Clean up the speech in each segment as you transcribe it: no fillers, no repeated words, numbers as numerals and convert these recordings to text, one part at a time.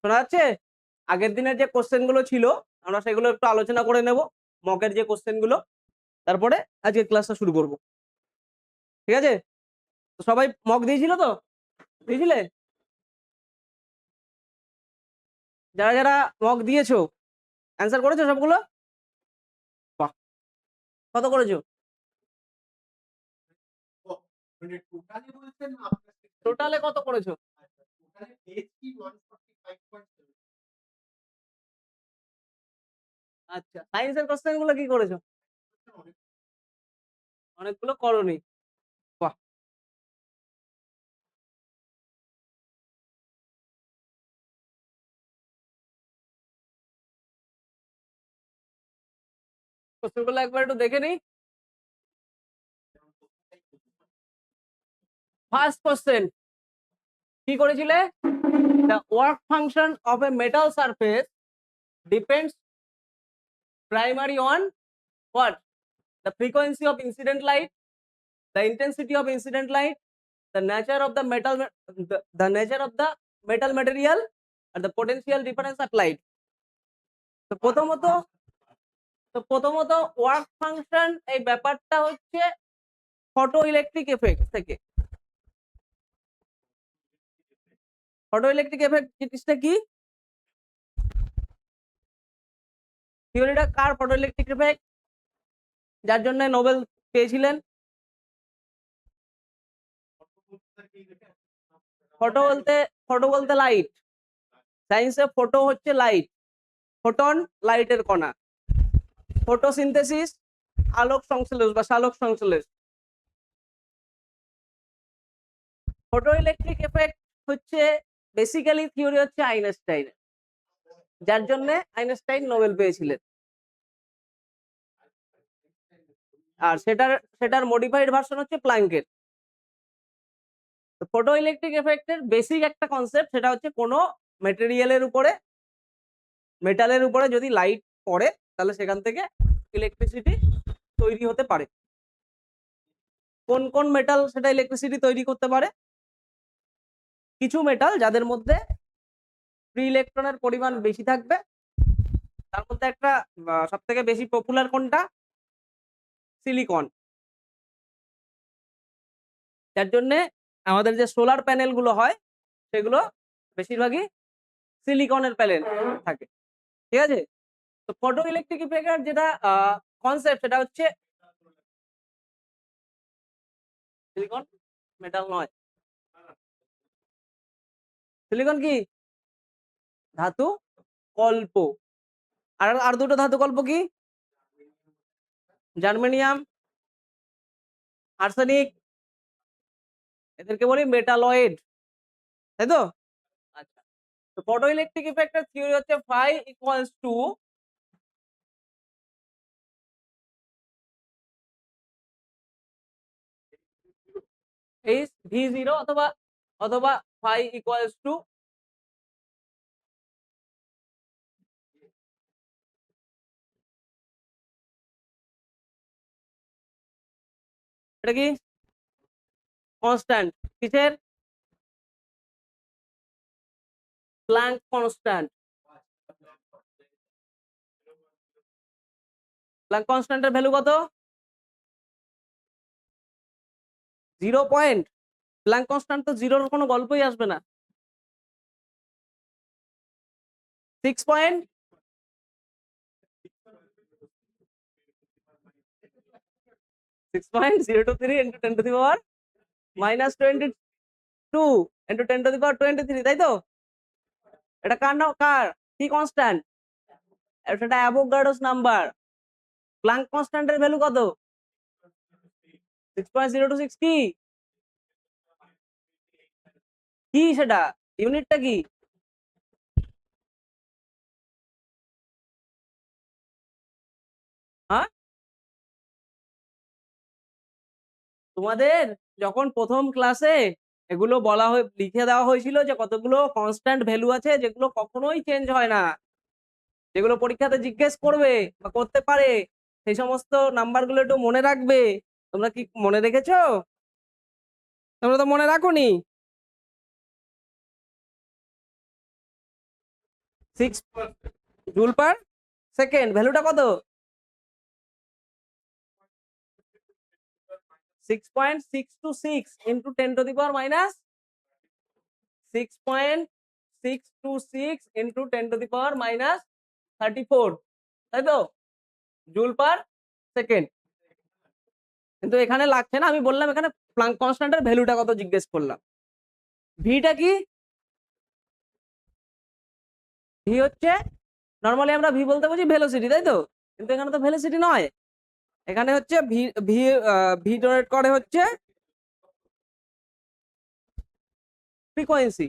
শোনা যাচ্ছে? আগের দিনের যে কোশ্চেন গুলো ছিল আমরা সেগুলো একটু আলোচনা করে নেব, মকের যে কোশ্চেন গুলো, তারপরে আজকে ক্লাসটা শুরু করব। ঠিক আছে? তো সবাই মক দিয়েছিল তো? দিয়েছিলে? যারা যারা মক দিয়েছো অ্যান্সার করেছো সবগুলো? বাহ! কত করেছো? টোটালে কত করেছো? আচ্ছা, সায়েন্সের কোশ্চেন গুলো কি করেছো? অনেকগুলো করোনি। বাহ! কোশ্চেন গুলো একবার একটু দেখে নিই। ফার্স্ট কোশ্চেন কি করেছিলে? The work function of a metal surface depends primarily on what? The frequency of incident light, the intensity of incident light, the nature of the metal, the nature of the metal material, and the potential difference of light. তো প্রথমত work function এই ব্যাপারটা হচ্ছে photo electric effect থেকে। Photo electric effect জিনিসটা কি? থিওরিটা কার? Photo electric effect, যার জন্য নোবেল পেয়েছিলেন। ফটো বলতে লাইট। সায়েন্সে ফটো হচ্ছে লাইট, ফোটন লাইটের কণা। ফটোসিনথেসিস আলোক সংশ্লেষ বা সালোক সংশ্লেষ। ফটো ইলেকট্রিক এফেক্ট হচ্ছে বেসিক্যালি থিওরি হচ্ছে আইনস্টাইনের, যার জন্য আইনস্টাইন নোবেল পেয়েছিলেন। আর সেটার মডিফাইড ভার্সন হচ্ছে প্ল্যাঙ্কের। ফটো ইলেকট্রিক এফেক্টের বেসিক একটা কনসেপ্ট, সেটা হচ্ছে কোনো মেটেরিয়ালের উপরে, মেটালের উপরে যদি লাইট পড়ে তাহলে সেখান থেকে ইলেকট্রিসিটি তৈরি হতে পারে। কোন কোন মেটাল সেটা ইলেকট্রিসিটি তৈরি করতে পারে? কিছু মেটাল যাদের মধ্যে ফ্রি ইলেকট্রনের পরিমাণ বেশি থাকবে, তার মধ্যে একটা সব থেকে বেশি পপুলার কোনটা? সিলিকন। যার জন্য আমাদের যে সোলার প্যানেল গুলো হয় সেগুলো বেশিরভাগই সিলিকনের প্যানেল থাকে। ঠিক আছে? তো ফটো ইলেকট্রিক ইফেক্টের যেটা কনসেপ্ট সেটা হচ্ছে সিলিকন মেটাল নয়। সিলিকন কি? ধাতু কল্প। আর দুটো ধাতু কল্প কি? জার্মেনিয়াম, আর্সেনিক, এদেরকে বলি মেটালয়েড, তাই তো? আচ্ছা, তো ফটো ইলেকট্রিক ইফেক্টের থিওরি হচ্ছে phi equals to v0 অথবা অথবা phi equals to এটা কি কনস্ট্যান্ট? কিসের? Planck constant. প্ল্যাঙ্ক কনস্ট্যান্টের ভ্যালু কত? 0 পয়েন্ট। প্ল্যাঙ্ক কনস্ট্যান্ট তো জিরোর কোনো গল্পই আসবে না। 6 point. 6.023 into 10 to the power minus 22 into 10 to the power 23, তাই তো? এটা কার নাম? কার কি কনস্ট্যান্ট? এটা অ্যাভোগাড্রোস নাম্বার। প্ল্যাঙ্ক কনস্ট্যান্টের ভ্যালু কত? 6.026। কি কি সেটা? ইউনিটটা কি? হ্যাঁ, তোমাদের যখন প্রথম ক্লাসে এগুলো বলা হয়ে লিখে দেওয়া হয়েছিল যে কতগুলো কনস্ট্যান্ট ভ্যালু আছে যেগুলো কখনোই চেঞ্জ হয় না, যেগুলো পরীক্ষাতে জিজ্ঞেস করবে বা করতে পারে, সেই সমস্ত নাম্বার গুলো একটু মনে রাখবে। তোমরা কি মনে রেখেছো? তোমরা তো মনে রাখোনি। 6 জুল পার সেকেন্ড। ভ্যালুটা কত? 6.626 into 10 to the power minus 6.626 into 10 to the power minus 34, তাই তো? Joule per second. কিন্তু এখানে লাগছে না, আমি বললাম এখানে প্লাঙ্ক কনস্ট্যান্টের ভ্যালুটা কত জিজ্ঞেস করলাম। ভিটা কি? ভি হচ্ছে নরমালি আমরা ভি বলতে বুঝি ভেলোসিটি, তাই তো? কিন্তু এখানে তো ভেলোসিটি নয়, এখানে হচ্ছে ভি ভি ভি ডোনেট করে হচ্ছে ফ্রিকোয়েন্সি।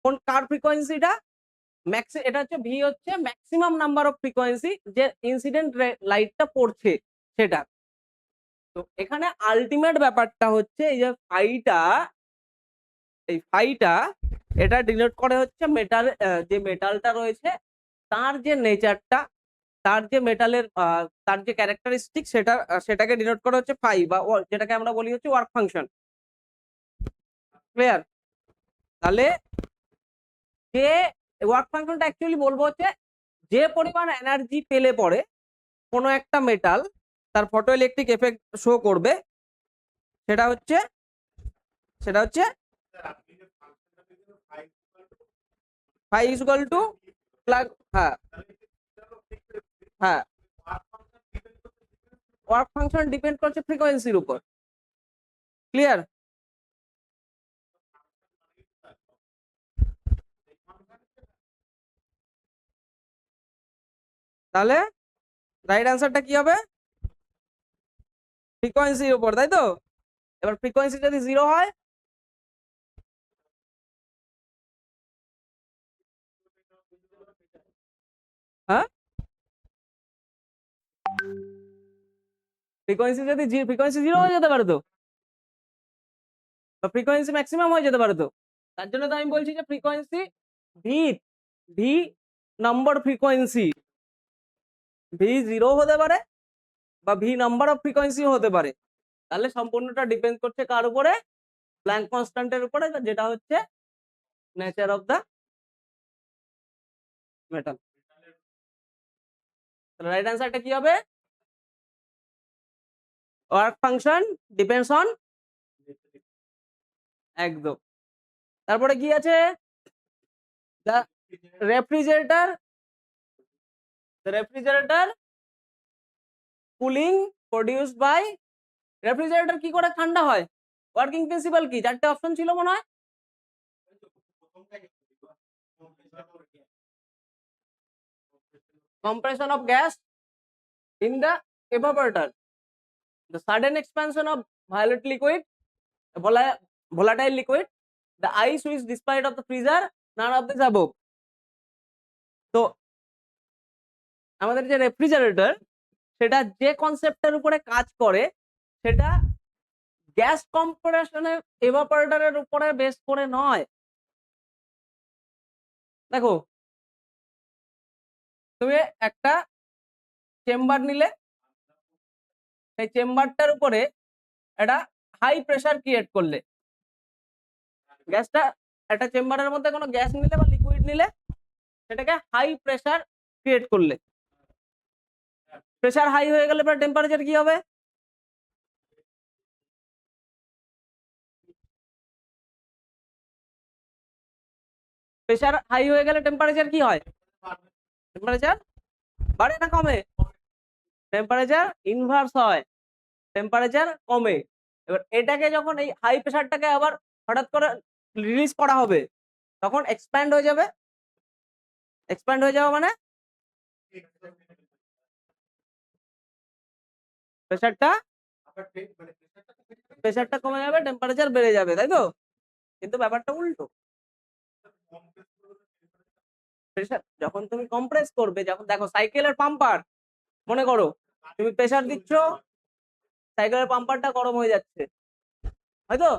কোন কার ফ্রিকোয়েন্সিটা? এটা হচ্ছে ভি হচ্ছে ম্যাক্সিমাম নাম্বার অফ ফ্রিকোয়েন্সি যে ইনসিডেন্ট লাইটটা পড়ছে সেটা। তো এখানে আলটিমেট ব্যাপারটা হচ্ছে এই যে ফাইটা এটা ডিনোট করে হচ্ছে মেটাল, যে মেটালটা রয়েছে তার যে নেচারটা, তার যে মেটালের তার যে ক্যারেক্টারিস্টিক সেটাকে ডিনোট করা হচ্ছে ফাই, বা যেটাকে আমরা বলি হচ্ছে ওয়ার্ক ফাংশন। ক্লিয়ার? তাহলে যে ওয়ার্ক ফাংশনটা অ্যাকচুয়ালি বলবো হচ্ছে যে পরিমাণ এনার্জি পেলে পরে কোনো একটা মেটাল তার ফটো ইলেকট্রিক এফেক্ট শো করবে, সেটা হচ্ছে ফাই ইকুয়াল টু হ্যাঁ হ্যাঁ ওয়ার্ক ফাংশন ডিপেন্ড করছে ফ্রিকোয়েন্সির উপর। ক্লিয়ার? তাহলে রাইট অ্যান্সারটা কি হবে? ফ্রিকোয়েন্সির উপর, তাই তো? এবার ফ্রিকোয়েন্সি যদি 0 হয়, হ্যাঁ ফ্রিকোয়েন্সি 0 হয়ে যেতে পারে তো, বা ফ্রিকোয়েন্সি ম্যাক্সিমাম হয়ে যেতে পারে তো। তার জন্য তো আমি বলছি যে frequency V V number frequency V 0 হতে পারে বা ভি নাম্বার অফ ফ্রিকোয়েন্সিও হতে পারে। তাহলে সম্পূর্ণটা ডিপেন্ড করছে কার উপরে? প্ল্যাঙ্ক কনস্ট্যান্টের উপরে, যেটা হচ্ছে নেচার অফ দা মেটাল। তাহলে রাইট অ্যান্সারটা কি হবে? ওয়ার্ক ফাংশন ডিপেন্ডস অন, একদম। তারপরে কি আছে? The refrigerator cooling produced by, refrigerator কি করে ঠান্ডা হয়? ওয়ার্কিং প্রিন্সিপাল কি? 4টে অপশন ছিল মনে হয়। compression of gas in the evaporator, the sudden expansion of violet liquid, volatile liquid, the ice which despite of the freezer, none of this above. তো আমাদের যে রেফ্রিজারেটর সেটা যে কনসেপ্টের উপরে কাজ করে সেটা গ্যাস কম্প্রেশনের এভাপোরেটরের উপরে বেস করে নয়। দেখো, তুমি একটা চেম্বার নিলে, সেই চেম্বারটার উপরে একটা হাই প্রেসার ক্রিয়েট করলে, গ্যাসটা একটা চেম্বারের মধ্যে কোনো গ্যাস নিলে বা লিকুইড নিলে সেটাকে হাই প্রেসার ক্রিয়েট করলে, প্রেসার হাই হয়ে গেলে পরে টেম্পারেচার কি হবে? প্রেসার হাই হয়ে গেলে টেম্পারেচার কি হয়? টেম্পারেচার বাড়ে না কমে? টেম্পারেচার ইনভার্স হয়, টেম্পারেচার কমে। এবার এটাকে যখন এই হাই প্রেসারটাকে আবার হঠাৎ করে রিলিজ করা হবে তখন এক্সপ্যান্ড হয়ে যাবে। এক্সপ্যান্ড হয়ে যাবে মানে প্রেসারটা কমে যাবে, টেম্পারেচার বেড়ে যাবে, তাই তো? কিন্তু ব্যাপারটা উল্টো। প্রেসার যখন তুমি কম্প্রেস করবে, যখন দেখো সাইকেলের পাম্পার, মনে করো তুমি প্রেসার দিচ্ছ, সাইকেলের পাম্পারটা গরম হয়ে যাচ্ছে, হয়তো?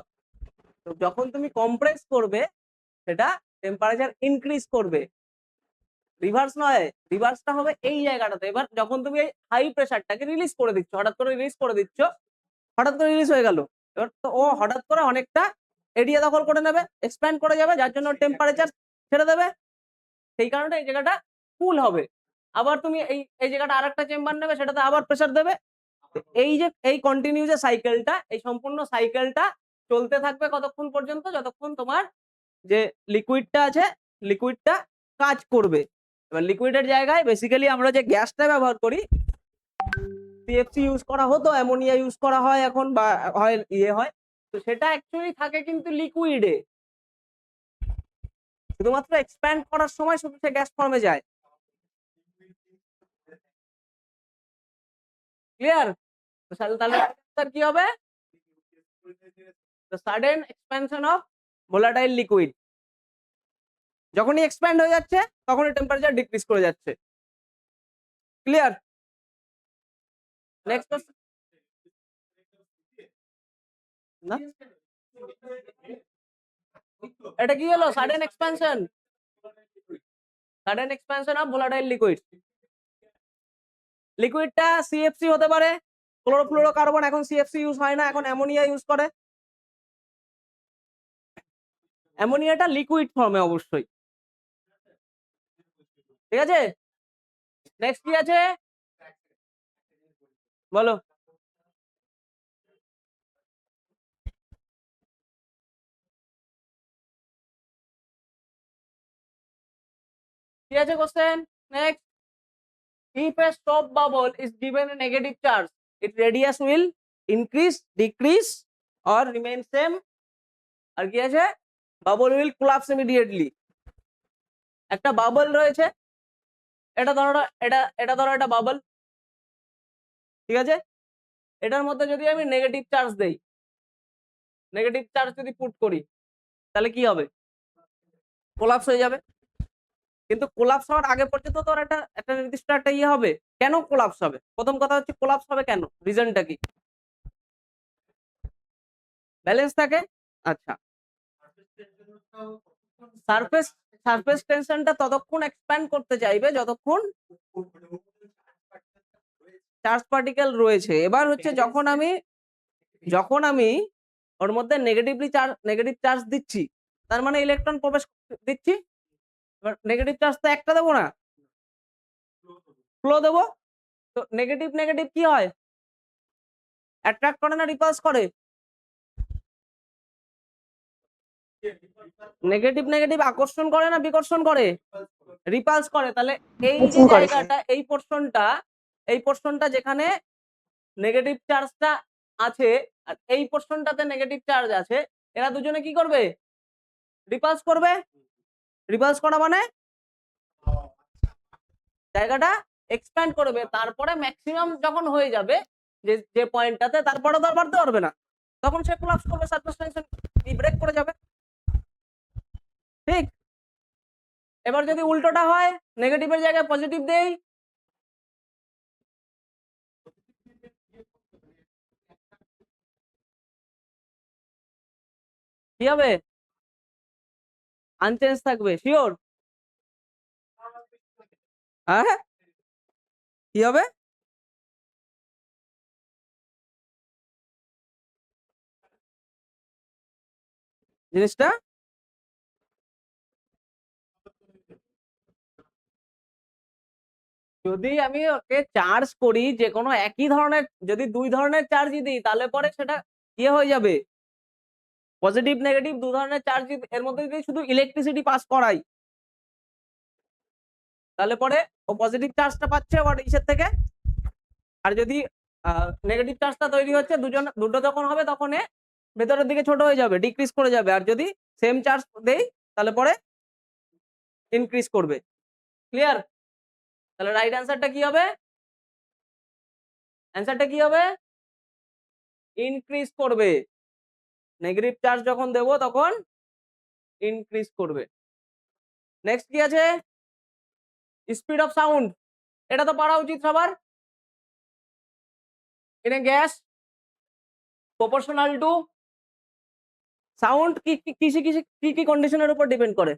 তো যখন তুমি কম্প্রেস করবে সেটা টেম্পারেচার ইনক্রিজ করবে, রিভার্স নয়। রিভার্সটা হবে এই জায়গাটাতে। এবার যখন তুমি এই হাই প্রেসারটাকে রিলিজ করে দিচ্ছ, হঠাৎ করে রিলিজ হয়ে গেল, এবার তো ও হঠাৎ করে অনেকটা এরিয়া দখল করে নেবে, এক্সপ্যান্ড করে যাবে, যার জন্য টেম্পারেচার ছেড়ে দেবে, সেই কারণে এই জায়গাটা কুল হবে। আবার তুমি এই জায়গাটা আরেকটা চেম্বার নেবে, সেটাতে আবার প্রেসার দেবে। এই যে এই কন্টিনিউ যে সাইকেলটা, এই সম্পূর্ণ সাইকেলটা চলতে থাকবে কতক্ষণ পর্যন্ত, যতক্ষণ তোমার যে লিকুইডটা আছে লিকুইডটা কাজ করবে। এবার লিকুইডের জায়গায় বেসিক্যালি আমরা যে গ্যাসটা ব্যবহার করি, সিএফসি ইউজ করা হতো, অ্যামোনিয়া ইউজ করা হয় এখন, বা হয় হয়, তো সেটা অ্যাকচুয়ালি থাকে কিন্তু লিকুইডে, শুধুমাত্র এক্সপ্যান্ড করার সময় শুধু সে গ্যাস ফর্মে যায়। ক্লিয়ার? তাহলে কি হবে? Sudden expansion of volatile liquid. যখনই এক্সপ্যান্ড হয়ে যাচ্ছে তখনই টেম্পারেচার ডিক্রিজ করে যাচ্ছে। ক্লিয়ার? নেক্সট না, এটা কি হলো? Sudden expansion of volatile liquid. লিকুইডটা সিএফসি হতে পারে, ক্লোরোফ্লোরোকার্বন, এখন সিএফসি ইউজ হয় না, এখন অ্যামোনিয়া ইউজ করে। অ্যামোনিয়াটা লিকুইড ফর্মে অবশ্যই। ঠিক আছে, নেক্সট কি আছে বলো? কি আছে question? Next, if a stop bubble is given a negative charge, its radius will increase, decrease or remain same. আর কি আছে? Bubble will collapse immediately. একটা বাবল রয়েছে, এটা ধরো এটা বাবল, ঠিক আছে? এটার মধ্যে যদি আমি নেগেটিভ চার্জ দেই, নেগেটিভ চার্জ যদি পুট করি, তাহলে কি হবে? কোলাপস হয়ে যাবে। কিন্তু কোলাপস হওয়ার আগে পর্যন্ত তো একটা নির্দিষ্ট একটা ইয়ে হবে। কেন কোলাপস হবে? প্রথম কথা হচ্ছে কোলাপস হবে কেন, রিজনটা কি? ব্যালেন্স থাকে। আচ্ছা, সারফেস টেনশনটা ততক্ষণ এক্সপ্যান্ড করতে চাইবে যতক্ষণ চার্জ পার্টিকেল রয়েছে। এবার হচ্ছে যখন আমি ওর মধ্যে নেগেটিভ চার্জ দিচ্ছি, তার মানে ইলেকট্রন প্রবেশ দিচ্ছি। এবার নেগেটিভ চার্জ তো একটা দেবো না, ফ্লো দেবো। তো নেগেটিভ কি হয়? অ্যাট্রাক্ট করে না রিপালস করে? নেগেটিভ আকর্ষণ করে না বিকর্ষণ করে? রিপালস করে। তাহলে এই যে জায়গাটা, এই পোর্শনটা যেখানে নেগেটিভ চার্জটা আছে আর এই পোর্শনটাতে নেগেটিভ চার্জ আছে, এরা দুজনে কি করবে? রিপালস করবে। রিপালস করা মানে জায়গাটা এক্সপ্যান্ড করবে, তারপরে ম্যাক্সিমাম যখন হয়ে যাবে যে পয়েন্টটাতে, তারপরে তো আর বাড়তে পারবে না, তখন সে কোলাপস করবে, সারফেস টেনশন ব্রেক করে যাবে। ঠিক? এবার যদি উল্টোটা হয়, নেগেটিভের জায়গায় পজিটিভ দেই, কি হবে? আনচেঞ্জ থাকবে। শিওর? হ্যাঁ, কি হবে? জিনিসটা যদি আমি ওকে চার্জ করি, যে কোনো একই ধরনের, যদি দুই ধরনের চার্জই দিই, তাহলে পরে সেটা ইয়ে হয়ে যাবে, পজিটিভ নেগেটিভ দু ধরনের চার্জ এর মধ্যে যদি শুধু ইলেকট্রিসিটি পাস করাই, তাহলে পরে ও পজিটিভ চার্জটা পাচ্ছে আবার ইসের থেকে। আর যদি নেগেটিভ চার্জটা তৈরি হচ্ছে, দুটো যখন হবে তখন ভেতরের দিকে ছোট হয়ে যাবে, ডিক্রিজ করে যাবে। আর যদি সেম চার্জ দেই, তাহলে পরে ইনক্রিজ করবে। ক্লিয়ার? তাহলে রাইট অ্যান্সারটা কি হবে? অ্যান্সারটা কি হবে? ইনক্রিজ করবে। নেগেটিভ চার্জ যখন দেবো তখন ইনক্রিজ করবে। নেক্সট কি আছে? Speed of sound. এটা তো পড়া উচিত সবার। In a gas proportional to sound কি কন্ডিশনের উপর ডিপেন্ড করে?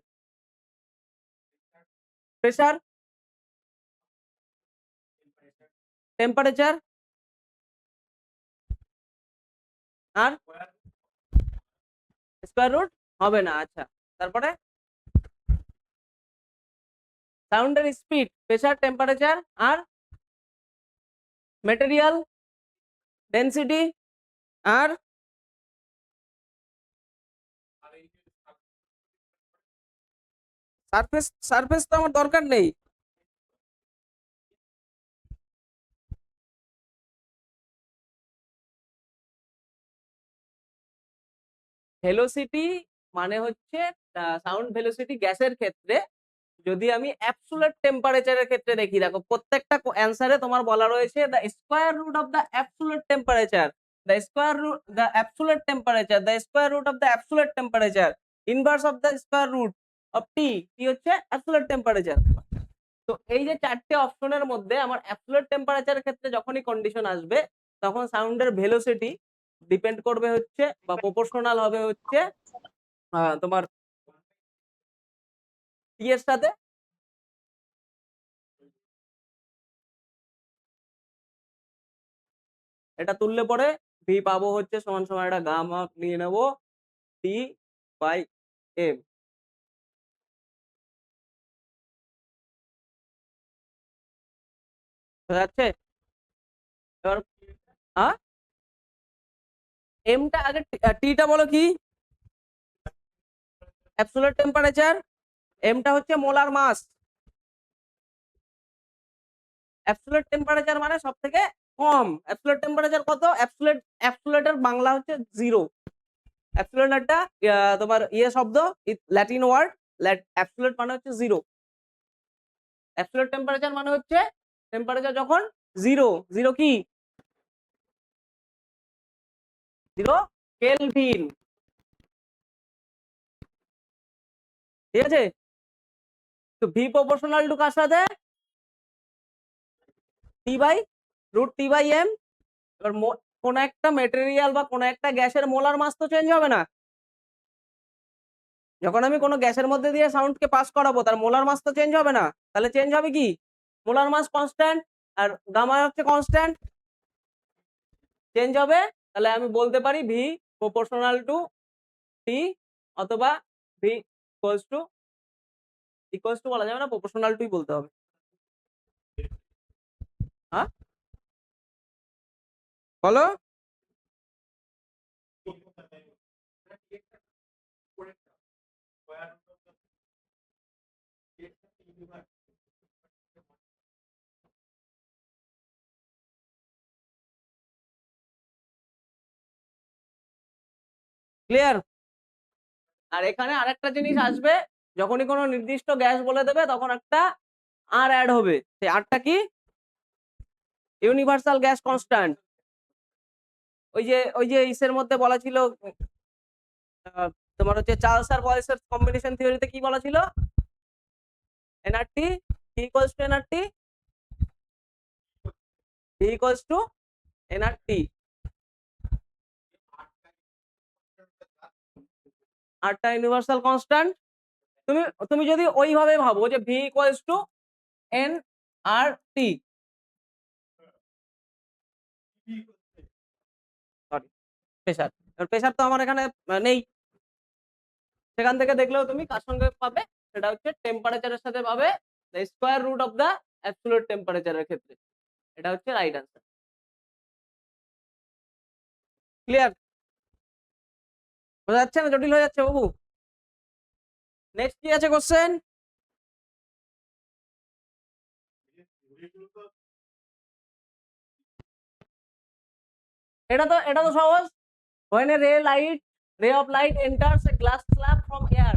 প্রেসার, টেম্পারেচার, আর স্কোয়ার রুট হবে না। আচ্ছা, তারপরে সাউন্ডের স্পিড, প্রেসার, টেম্পারেচার আর ম্যাটেরিয়াল ডেনসিটি আর সারফেস। সারফেস তো আমার দরকার নেই। ভেলোসিটি মানে হচ্ছে সাউন্ড ভেলোসিটি গ্যাসের ক্ষেত্রে যদি আমি অ্যাবসোলিউট টেম্পারেচারের ক্ষেত্রে দেখি, দেখো প্রত্যেকটা অ্যান্সারে তোমার বলা রয়েছে the square root of the absolute temperature, the square root the absolute temperature, the square root of the absolute temperature, inverse of the square root of T, T হচ্ছে অ্যাবসোলিউট টেম্পারেচার। তো এই যে চারটে অপশনের মধ্যে আমার অ্যাবসোলিউট টেম্পারেচারের ক্ষেত্রে যখনই কন্ডিশন আসবে তখন সাউন্ডের ভেলোসিটি ডিপেন্ড করবে হচ্ছে বা প্রপোর্শনাল হবে হচ্ছে তোমার টি এর সাথে। এটা তুললে পরে ভি পাবো হচ্ছে সমান সমান একটা গামা নিয়ে নেবো টি বাই এম। যাচ্ছে এবার এমটা আগে, টিটা বলো কি? Absolute temperature. এমটা হচ্ছে মোলার মাস। অ্যাবসোলিউট টেম্পারেচার মানে সব থেকে কম। অ্যাবসোলিউট টেম্পারেচার কত? অ্যাবসোলিউটের বাংলা হচ্ছে জিরো। অ্যাবসোলিউট একটা তোমার ইয়ে শব্দ, ল্যাটিন ওয়ার্ড। অ্যাবসোলিউট মানে হচ্ছে জিরো। অ্যাবসোলিউট টেম্পারেচার মানে হচ্ছে টেম্পারেচার যখন জিরো। জিরো কি? Zero kelvin. ঠিক আছে? তো ভি প্রপোর্শনাল টু কার সাথে? T by root T by M. এবার কোন একটা মেটেরিয়াল বা কোন একটা গ্যাসের মোলার মাস তো চেঞ্জ হবে না। যখন আমি কোনো গ্যাসের মধ্যে দিয়ে সাউন্ডকে পাস করাবো তার মোলার মাস তো চেঞ্জ হবে না। তাহলে চেঞ্জ হবে কি? মোলার মাস কনস্ট্যান্ট আর গামা হচ্ছে কনস্ট্যান্ট, চেঞ্জ হবে। তাহলে আমি বলতে পারি ভি প্রপোর্শনাল টু টি অথবা ভি ইকুয়ালস টু বলা যাবে না, প্রপোর্শনাল টুই বলতে হবে। হ্যাঁ বলো। ক্লিয়ার? আর এখানে আরেকটা জিনিস আসবে, যখনই কোনো নির্দিষ্ট গ্যাস বলে দেবে তখন একটা আর অ্যাড হবে। সেই আরটা কি? Universal gas constant. ওই যে ইসের মধ্যে বলা ছিল তোমার হচ্ছে চার্লস আর বয়েলের কম্বিনেশন থিওরিতে কি বলা ছিল? NRT equals to NRT, T equals to NRT. আরটা ইউনিভার্সাল কনস্ট্যান্ট। তুমি তুমি যদি ওইভাবে ভাবো যে V equals to N R T, sorry pressure. Pressure তো আমার এখানে নেই, সেখান থেকে দেখলেও তুমি কার সঙ্গে পাবে? সেটা হচ্ছে টেম্পারেচারের সাথে পাবে square root of the absolute টেম্পারেচারের ক্ষেত্রে। এটা হচ্ছে রাইট আনসার। ক্লিয়ার? বোঝা যাচ্ছে না? জটিল হয়ে যাচ্ছে বাবু? নেক্সট কি আছে কোশ্চেন? এটা তো সহজ। when a ray of light enters a glass slab from air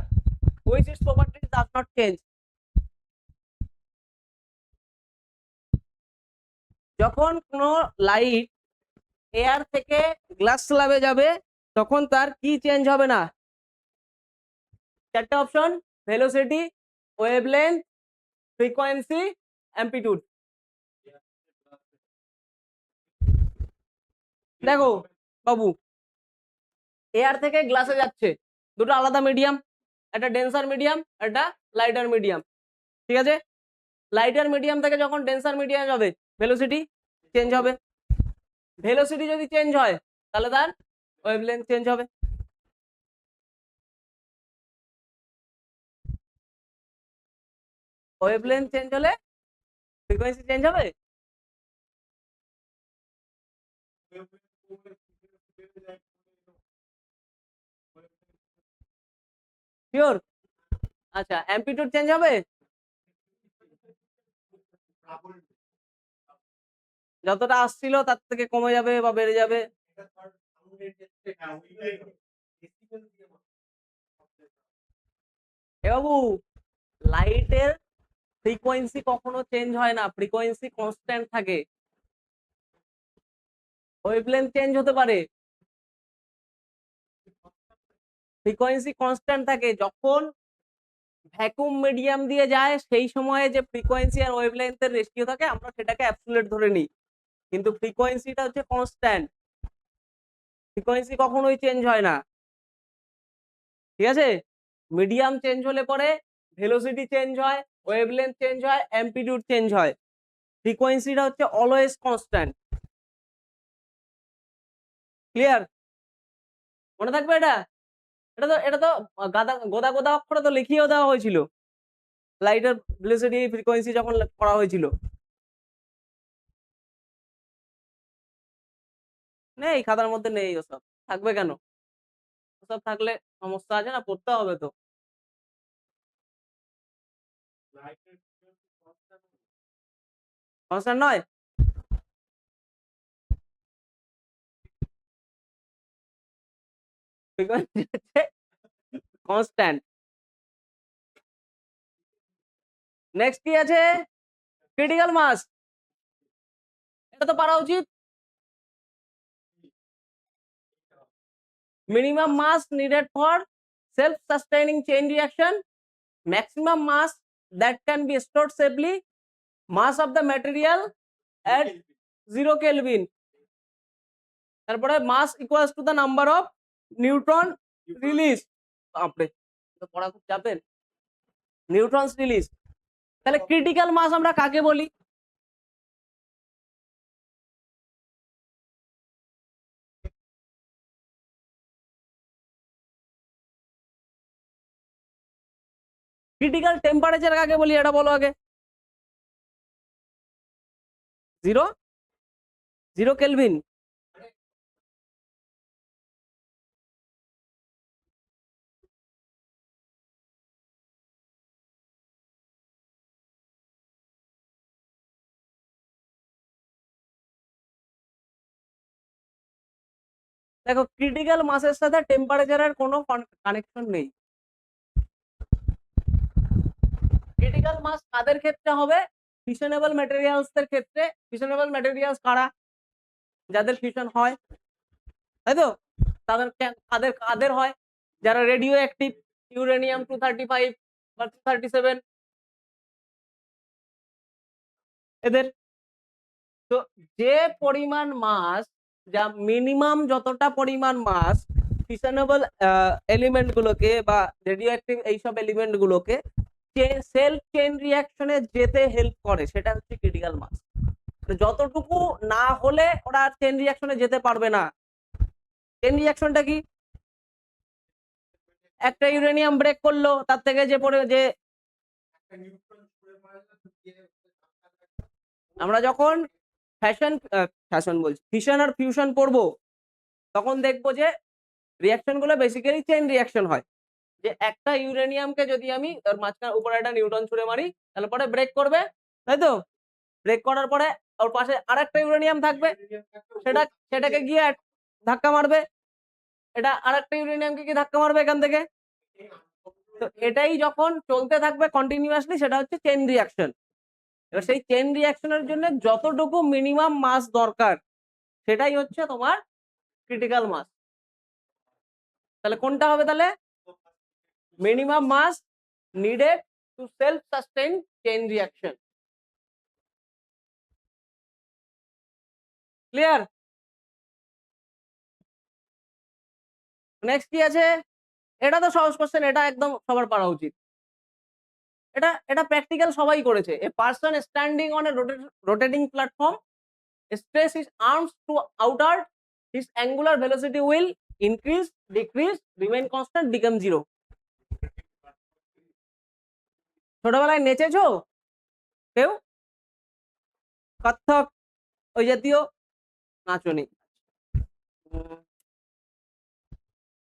which its properties does not change। যখন কোনো লাইট এয়ার থেকে গ্লাস স্ল্যাবে যাবে তখন তার কি চেঞ্জ হবে না? চারটে option: velocity, wavelength, frequency, amplitude. দেখো বাবু, এয়ার থেকে গ্লাসে যাচ্ছে, দুটো আলাদা মিডিয়াম, একটা ডেন্সার মিডিয়াম, একটা লাইটার মিডিয়াম। ঠিক আছে? লাইটার মিডিয়াম থেকে যখন ডেন্সার মিডিয়াম যাবে ভেলোসিটি চেঞ্জ হবে। ভেলোসিটি যদি চেঞ্জ হয় তাহলে তার ওয়েভলেন্থ চেঞ্জ হবে। ওয়েভলেন্থ চেঞ্জ হলে ফ্রিকোয়েন্সি চেঞ্জ হবে। শিওর? আচ্ছা, অ্যাম্পলিটিউড চেঞ্জ হবে? যতটা আসছিল তার থেকে কমে যাবে বা বেড়ে যাবে? এ বাবু, লাইটের ফ্রিকোয়েন্সি কখনো চেঞ্জ হয় না, ফ্রিকোয়েন্সি কনস্ট্যান্ট থাকে। ওয়েভলেন্থ চেঞ্জ হতে পারে, ফ্রিকোয়েন্সি কনস্ট্যান্ট থাকে। যখন ভ্যাকুয়াম মিডিয়াম দিয়ে যায় সেই সময়ে যে ফ্রিকোয়েন্সি আর ওয়েভলেন্থের রেশিও থাকে আমরা সেটাকে অ্যাবসোলিউট ধরে নিই, কিন্তু ফ্রিকোয়েন্সিটা হচ্ছে কনস্ট্যান্ট, ফ্রিকোয়েন্সি কখনোই চেঞ্জ হয় না। ঠিক আছে? মিডিয়াম চেঞ্জ হলে পরে ভেলোসিটি চেঞ্জ হয়, ওয়েভলেন্থ চেঞ্জ হয়, অ্যাম্পলিটিউড চেঞ্জ হয়, ফ্রিকোয়েন্সিটা হচ্ছে অলওয়েজ কনস্ট্যান্ট। ক্লিয়ার? মনে থাকবে এটা? এটা তো গাদা গোদা গোদা অক্ষরে তো লিখিয়েও দেওয়া হয়েছিল লাইটের ভেলোসিটি ফ্রিকোয়েন্সি যখন করা হয়েছিল। নেই, খাতার মধ্যে নেই ওসব, থাকবে কেন? ওসব থাকলে সমস্যা আছে না, পড়তে হবে তো। কনস্ট্যান্ট নয়? ফ্রিকোয়েন্সি হচ্ছে কনস্ট্যান্ট। নেক্সট কি আছে? Critical mass. এটা তো পারা উচিত। Minimum mass needed for self sustaining chain reaction, maximum mass that can be stored safely, mass of the material at 0 Kelvin, তারপরে mass equals to the number of neutron release. বাপরে, তো পড়া খুব চাপের। নিউট্রনস রিলিজ। তাহলে ক্রিটিক্যাল মাস আমরা কাকে বলি? ক্রিটিক্যাল টেম্পারেচার কাকে বলি এটা বলো আগে। 0 কেলভিন। দেখো, ক্রিটিক্যাল মাসের সাথে টেম্পারেচারের কোনো কানেকশন নেই। ক্রিটিক্যাল মাস কাদের ক্ষেত্রে হবে? ফিশনেবল ম্যাটেরিয়ালস এর ক্ষেত্রে। ফিশনেবল ম্যাটেরিয়ালস কারা? যাদের ফিশন হয়, তাই তো? তাদের কাদের কাদের হয়? যারা রেডিও অ্যাক্টিভ, ইউরেনিয়াম 235 বা 237, এদের। তো যে পরিমাণ মাস, যা মিনিমাম যতটা পরিমাণ মাস ফিশনেবল এলিমেন্ট গুলোকে বা রেডিও অ্যাক্টিভ এইসব এলিমেন্ট গুলোকে সেলফ চেইন রিঅ্যাকশনে যেতে হেল্প করে, সেটা হচ্ছে ক্রিটিক্যাল মাস। যতটুকু না হলে ওরা চেইন রিঅ্যাকশনে যেতে পারবে না। চেইন রিঅ্যাকশনটা কি? একটা ইউরেনিয়াম ব্রেক করলো, তার থেকে যে পড়ে যে আমরা যখন ফ্যাশন বলছি ফিশন আর ফিউশন পড়বো তখন দেখবো যে রিঅ্যাকশন গুলো বেসিক্যালি চেইন রিঅ্যাকশন হয়। যে একটা ইউরেনিয়ামকে যদি আমি তার মাঝখানে উপরে একটা নিউট্রন ছুড়ে মারি, তাহলে পরে ব্রেক করবে, তাই তো? ব্রেক করার পরে ওর পাশে আরেকটা ইউরেনিয়াম থাকবে, সেটাকে গিয়ে ধাক্কা মারবে, এটা আরেকটা ইউরেনিয়ামকে গিয়ে ধাক্কা মারবে এখান থেকে। তো এটাই যখন চলতে থাকবে কন্টিনিউয়াসলি, সেটা হচ্ছে চেইন রিঅ্যাকশন। এবার সেই চেইন রিঅ্যাকশনের জন্য যতটুকু মিনিমাম মাস দরকার সেটাই হচ্ছে তোমার ক্রিটিক্যাল মাস। তাহলে কোনটা হবে? তাহলে minimum mass needed to self sustain chain reaction. Clear? Next কি আছে? এটা তো সহজ কোশ্চেন, এটা একদম সবার পারা উচিত। এটা এটা প্র্যাকটিক্যাল সবাই করেছে। A person standing on a rotating platform, stretch his arms to outward, his angular velocity will increase, decrease, remain constant, become 0. ছোটবেলায় নেচেছো কেউ? কত্থক ওই জাতীয় নাচনি?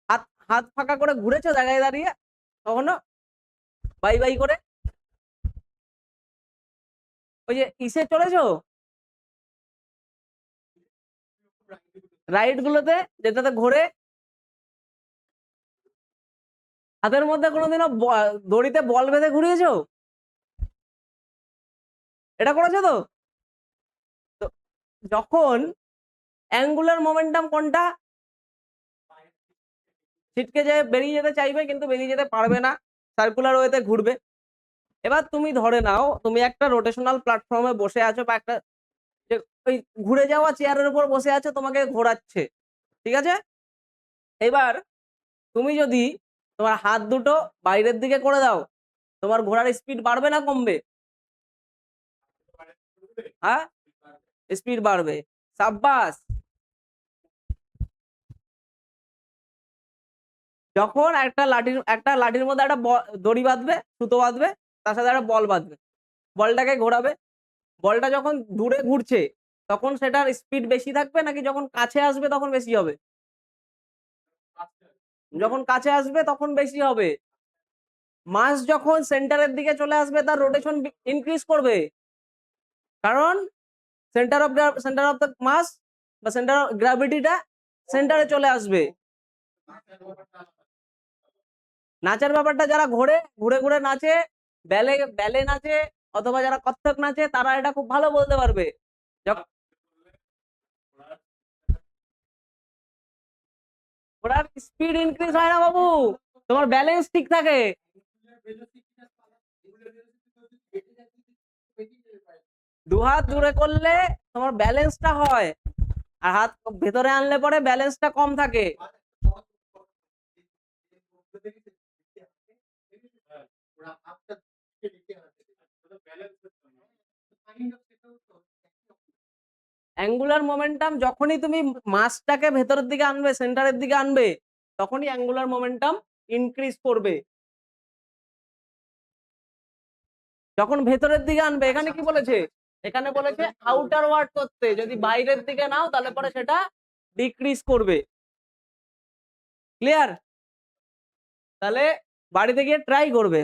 হাত হাত ফাঁকা করে ঘুরেছো জায়গায় দাঁড়িয়ে কখনো বাই বাই করে? ওই যে ইসে চড়েছো রাইড গুলোতে যেটাতে ঘোরে? হাতের মধ্যে কোনোদিনও দড়িতে বল বেঁধে ঘুরিয়েছো? এটা করেছো তো? তো যখন অ্যাঙ্গুলার মোমেন্টাম কোনটা? ছিটকে যে বেরিয়ে যেতে চাইবে কিন্তু বেরিয়ে যেতে পারবে না, সার্কুলার ওয়েতে ঘুরবে। এবার তুমি ধরে নাও তুমি একটা রোটেশনাল প্ল্যাটফর্মে বসে আছো বা একটা ওই ঘুরে যাওয়া চেয়ারের উপর বসে আছো, তোমাকে ঘোরাচ্ছে, ঠিক আছে? এবার তুমি যদি তোমার হাত দুটো বাইরের দিকে করে দাও, তোমার ঘোড়ার স্পিড বাড়বে না কমবে? হ্যাঁ, স্পিড বাড়বে। সাব্বাস। যখন একটা লাঠির মধ্যে একটা দড়ি বাঁধবে, সুতো বাঁধবে, তার সাথে একটা বল বাঁধবে, বলটাকে ঘোরাবে, বলটা যখন দূরে ঘুরছে তখন সেটার স্পিড বেশি থাকবে নাকি যখন কাছে আসবে তখন বেশি হবে? যখন কাছে আসবে তখন বেশি হবে। মাস যখন সেন্টারের দিকে চলে আসবে তার রোটেশন ইনক্রিজ করবে, কারণ সেন্টার অফ দ্য মাস বা সেন্টার অফ গ্র্যাভিটিটা সেন্টারে চলে আসবে। নাচের ব্যাপারটা যারা ঘুরে ঘুরে ঘুরে নাচে, ব্যালে ব্যালে নাচে অথবা যারা কত্থক নাচে তারা এটা খুব ভালো বলতে পারবে। ওটার স্পিড ইনক্রিজ হয় না বাবু, তোমার ব্যালেন্স ঠিক থাকে। দু হাত দূরে করলে তোমার ব্যালেন্সটা হয়, আর হাত ভেতরে আনলে পরে ব্যালেন্সটা কম থাকে। অ্যাঙ্গুলার মোমেন্টাম যখনই তুমি মাসটাকে ভেতরের দিকে আনবে, সেন্টারের দিকে আনবে, তখনই অ্যাঙ্গুলার মোমেন্টাম ইনক্রিজ করবে। যখন ভেতরের দিকে আনবে, এখানে কি বলেছে? এখানে বলেছে আউটার ওয়ার্ড করতে, যদি বাইরের দিকে নাও তাহলে পরে সেটা ডিক্রিজ করবে। ক্লিয়ার? তাহলে বাড়িতে গিয়ে ট্রাই করবে,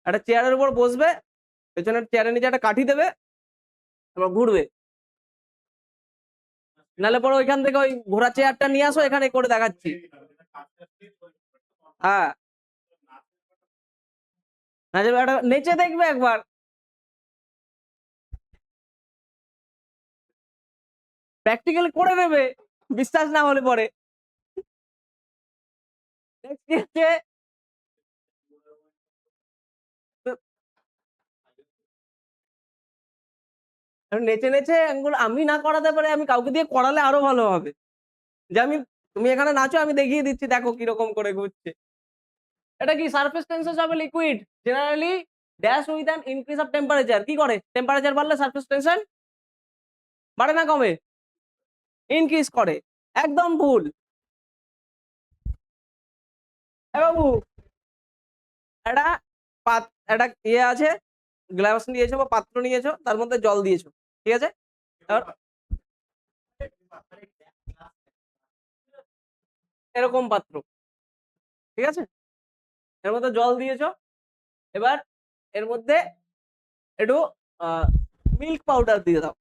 একটা চেয়ারের উপর বসবে, পেছনের চেয়ারের নিচে একটা কাঠি দেবে, তারপর ঘুরবে, নাহলে পরে ওইখান থেকে ওই ঘোড়া চেয়ারটা নিয়ে আসো, এখানে করে দেখাচ্ছি। হ্যাঁ, নেচে দেখবে একবার, প্র্যাকটিক্যাল করে দেবে, বিশ্বাস না হলে পরে। নেচে নেচে আমি না করাতে পারে আমি কাউকে দিয়ে করালে আরো ভালো হবে, যে তুমি এখানে নাচো, আমি দেখিয়ে দিচ্ছি, দেখো কিরকম করে ঘুরছে। এটা কি? Surface tenses of a liquid generally dash with an increase of temperature. কি করে? টেম্পারেচার বাড়লে সারফেস টেনশন বাড়ে না কমে? ইনক্রিজ করে। একদম ভুল। বাবু একটা একটা ইয়ে আছে, গ্লাস নিয়েছো বা পাত্র নিয়েছো, তার মধ্যে জল দিয়েছো, ঠিক আছে? এরকম পাত্র, ঠিক আছে, এর মধ্যে জল দিয়েছো, এবার এর মধ্যে একটু মিল্ক পাউডার দিয়ে দাও,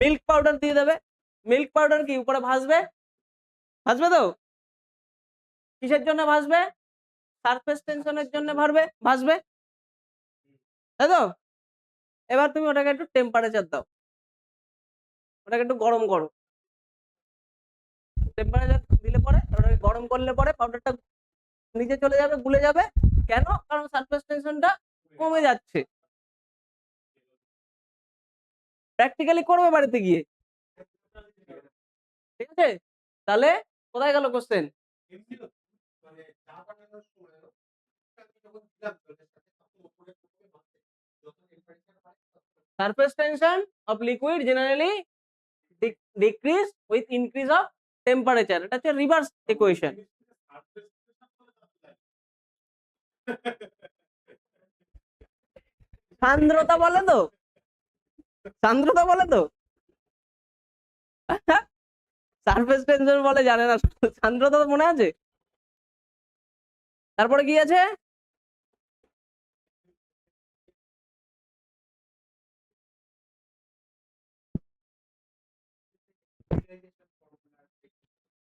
মিল্ক পাউডার দিয়ে দেবে। মিল্ক পাউডার কি উপরে ভাসবে? ভাসবে তো? কিসের জন্য ভাসবে? সারফেস টেনশনের জন্য ভাসবে, তাই তো? এবার তুমি ওটাকে একটু টেম্পারেচার দাও, ওটাকে একটু গরম করো, টেম্পারেচার দিলে পরে ওটাকে গরম করলে পরে পাউডারটা নিচে চলে যাবে, গুলে যাবে। কেন? কারণ সারফেস টেনশনটা কমে যাচ্ছে। প্র্যাকটিক্যালি করবে বাড়িতে গিয়ে, ঠিক আছে? তাহলে কোথায় গেল question? Surface tension of liquid generally decrease with increase of temperature. এটা হচ্ছে রিভার্স ইকুয়েশন। সান্দ্রতা বলে তো, সান্দ্রতা বলে তো, সারফেস টেনশন বলে, জানে না, সান্দ্রতা তো মনে আছে। তারপরে কি আছে?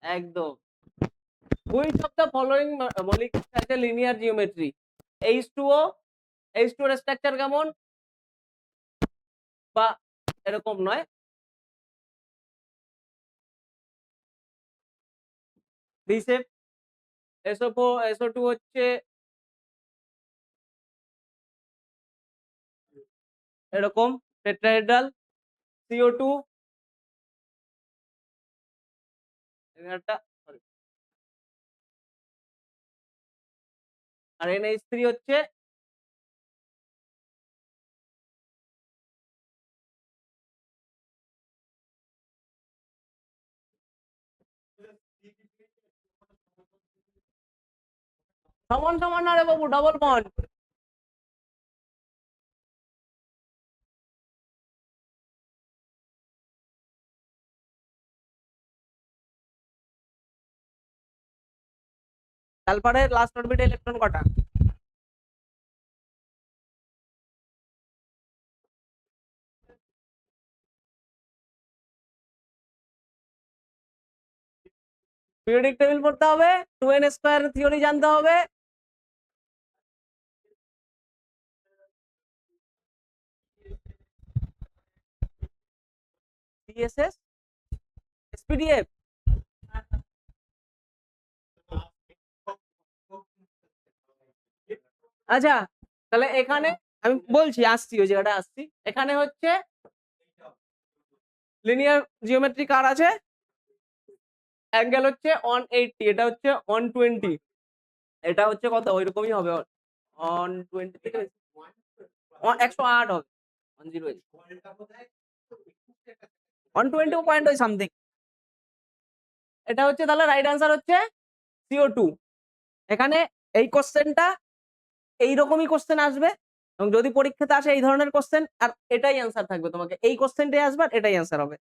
একদম। Which of the following molecule has a linear geometry? H2O, H2O এর স্ট্রাকচার কেমন? বা এরকম নয়, ভি শেপ। SO2 হচ্ছে এরকম টেট্রাহেড্রাল। CO2 একটা, আর NH3 হচ্ছে সমান সমান না রে বাবু, ডবল বন্ড। সালফারের লাস্ট অরবিটে ইলেকট্রন কটা? পিরিয়ডিক টেবিল পড়তে হবে, 2n স্কয়ার থিওরি জানতে হবে। DSS, SPDF। আচ্ছা, তাহলে এখানে আমি বলছি, আসছি ওই জায়গাটা আসছি। এখানে হচ্ছে লিনিয়ার জিওমেট্রি কার আছে? অ্যাঙ্গেল হচ্ছে 180, এটা হচ্ছে 120, এটা হচ্ছে কত? ওইরকমই হবে, 120 থেকে 108 হবে, 120 পয়েন্ট ওই সামথিং। এটা হচ্ছে তাহলে রাইট অ্যান্সার হচ্ছে CO2। এখানে এই কোশ্চেনটা এইরকমই কোশ্চেন আসবে, এবং যদি পরীক্ষাতে আসে এই ধরনের কোশ্চেন, আর এটাই অ্যান্সার থাকবে, তোমাকে এই কোশ্চেনটাই আসবে আর এটাই অ্যান্সার হবে,